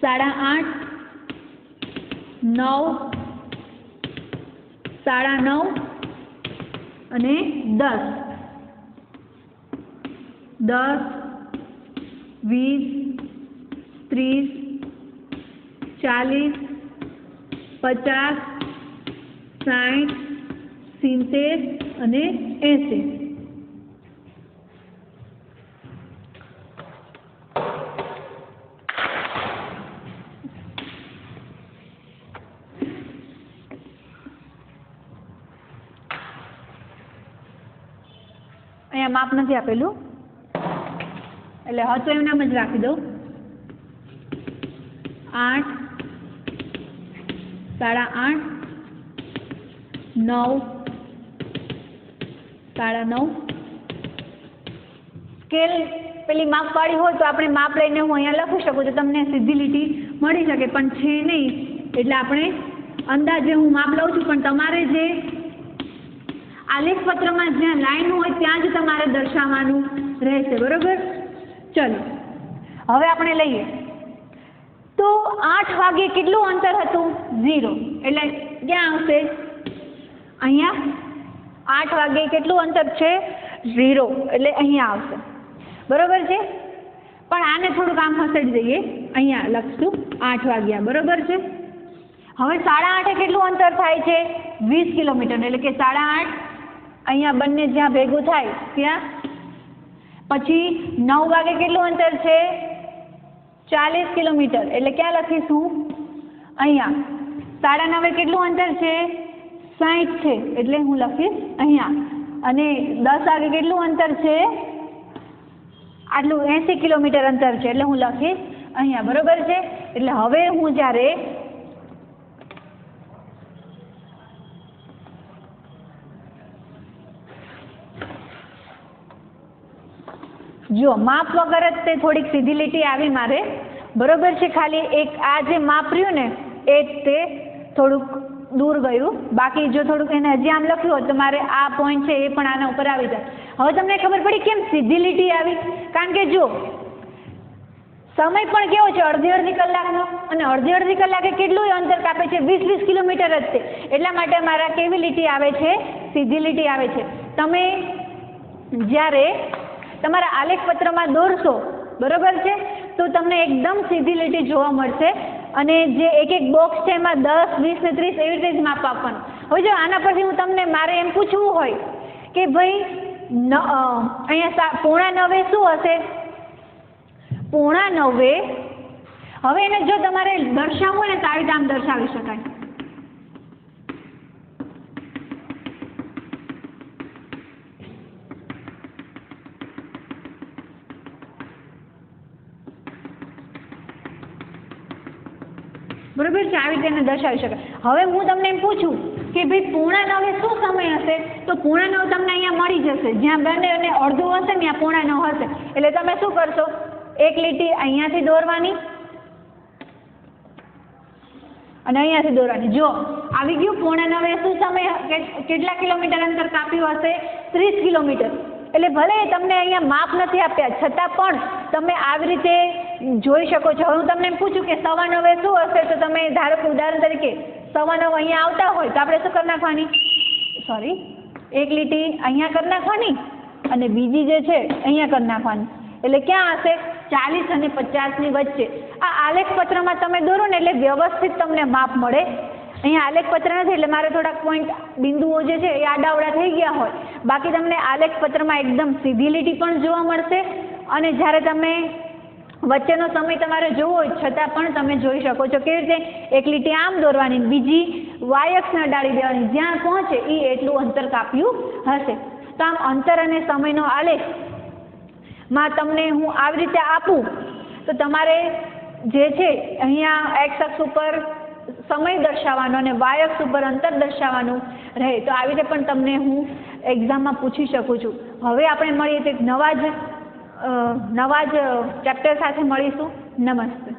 8:30, 9, 9:30 અને 10, 10, 20, 30, 40, 50, 60, 70 અને 80. અહીંયા માપ નથી આપેલું એટલે હતો એમ નામ જ રાખી દઉં. 8, 8:30, 9, 9:30. સ્કેલ પેલી માપવાળી હોય તો આપણે માપ લઈને હું અહીંયા લખી શકું તો તમને સીધી લીટી મળી શકે, પણ છે નહીં એટલે આપણે અંદાજે હું માપ લઉં છું, પણ તમારે જે આલેખ પત્રમાં જ્યાં લાઈન હોય ત્યાં જ તમારે દર્શાવવાનું રહેશે, બરોબર. ચલો હવે આપણે લઈએ તો 8 વાગ્યે કેટલું અંતર હતું, 0, એટલે ક્યાં આવશે, અહીંયા 8 વાગ્યે કેટલું અંતર છે, 0, એટલે અહીંયા આવશે, બરોબર છે. પણ આને થોડુંક આમ ખસેડી દઈએ, અહીંયા લખશું 8 વાગ્યા, બરોબર છે. હવે 8:30 કેટલું અંતર થાય છે? 20 કિલોમીટર, એટલે કે 8:30 અહીંયા બંને જ્યાં ભેગું થાય ત્યાં. પછી 9 વાગે કેટલું અંતર છે? 40 કિલોમીટર, એટલે ક્યાં લખીશું? અહીંયા. 9:30 કેટલું અંતર છે? 60 છે, એટલે હું લખીશ અહીંયા. અને 10 વાગે કેટલું અંતર છે? આટલું 80 કિલોમીટર અંતર છે, એટલે હું લખીશ અહીંયા. બરોબર છે? એટલે હવે હું જ્યારે જો માપ વગર જ તે થોડીક સીધી લીટી આવી મારે. બરોબર છે? ખાલી એક આ જે માપ રહ્યું ને એ તે થોડુંક દૂર ગયું. બાકી જો થોડુંક એને હજી આમ લખ્યું હોત તો મારે આ પોઈન્ટ છે એ પણ આના ઉપર આવી જાય. હવે તમને ખબર પડી કેમ સીધી લીટી આવી? કારણ કે જો સમય પણ કેવો છે? અડધી કલાકનો, અને અડધી કલાકે કેટલું અંતર કાપે છે? 20 કિલોમીટર જ છે. એટલા માટે મારા કેવી લીટી આવે છે? સીધી લીટી આવે છે. તમે જ્યારે તમારા આલેખપત્રમાં દોરશો, બરોબર છે, તો તમને એકદમ સીધી લીટી જોવા મળશે. અને જે એક બોક્સ છે એમાં 10, 20 ને 30 એવી રીતે જ માપ આપવાનું. હવે જો આના પરથી હું તમને મારે એમ પૂછવું હોય કે ભાઈ અહીંયા 8:45 શું હશે? 8:45. હવે એને જો તમારે દર્શાવવું હોય ને તો આવી રીતે આમ દર્શાવી શકાય. બરોબર છે? આવી રીતે એને દર્શાવી શકાય. હવે હું તમને એમ પૂછું કે ભાઈ 8:45 શું સમય હશે? તો 8:45 તમને અહીંયા મળી જશે. જ્યાં બંને અને અડધું હશે ને ત્યાં 8:45 હશે. એટલે તમે શું કરશો? એક લીટી અહીંયાથી દોરવાની અને અહીંયાથી દોરવાની. જો આવી ગયું 8:45 શું સમય, કેટલા કિલોમીટર અંતર કાપ્યું હશે? 30 કિલોમીટર. એટલે ભલે તમને અહીંયા માપ નથી આપ્યા છતાં પણ તમે આવી રીતે જોઈ શકો છો. હવે હું તમને એમ પૂછું કે 9:15 શું હશે? તો તમે ધારો કે ઉદાહરણ તરીકે 9:15 અહીંયા આવતા હોય તો આપણે શું કરી નાખવાની? સોરી, એક લીટી અહીંયા કરી નાખવાની અને બીજી જે છે અહીંયા કરી નાખવાની. એટલે ક્યાં હશે? 40 અને 50 ની વચ્ચે. આ આલેખપત્રમાં તમે દોરો ને એટલે વ્યવસ્થિત તમને માપ મળે. અહીંયા આલેખપત્ર નથી એટલે મારે થોડાક પોઈન્ટ બિંદુઓ જે છે એ આડાવડા થઈ ગયા હોય. બાકી તમને આલેખપત્રમાં એકદમ સીધી લીટી પણ જોવા મળશે. અને જ્યારે તમે વચ્ચેનો સમય તમારે જોવો હોય છતાં પણ તમે જોઈ શકો છો. કેવી રીતે? એક લીટી આમ દોરવાની, બીજી વાય અક્ષને અડાડી દેવાની, જ્યાં પહોંચે એ એટલું અંતર કાપ્યું હશે. તો આમ અંતર અને સમયનો આલેખ માં તમને હું આવી રીતે આપું તો તમારે જે છે અહીંયા એક્સ અક્ષ ઉપર સમય દર્શાવવાનો અને વાય અક્ષ ઉપર અંતર દર્શાવવાનું રહે. તો આવી રીતે પણ તમને હું એક્ઝામમાં પૂછી શકું છું. હવે આપણે મળીએ તો નવા જ ચેપ્ટર સાથે મળીશું. નમસ્તે.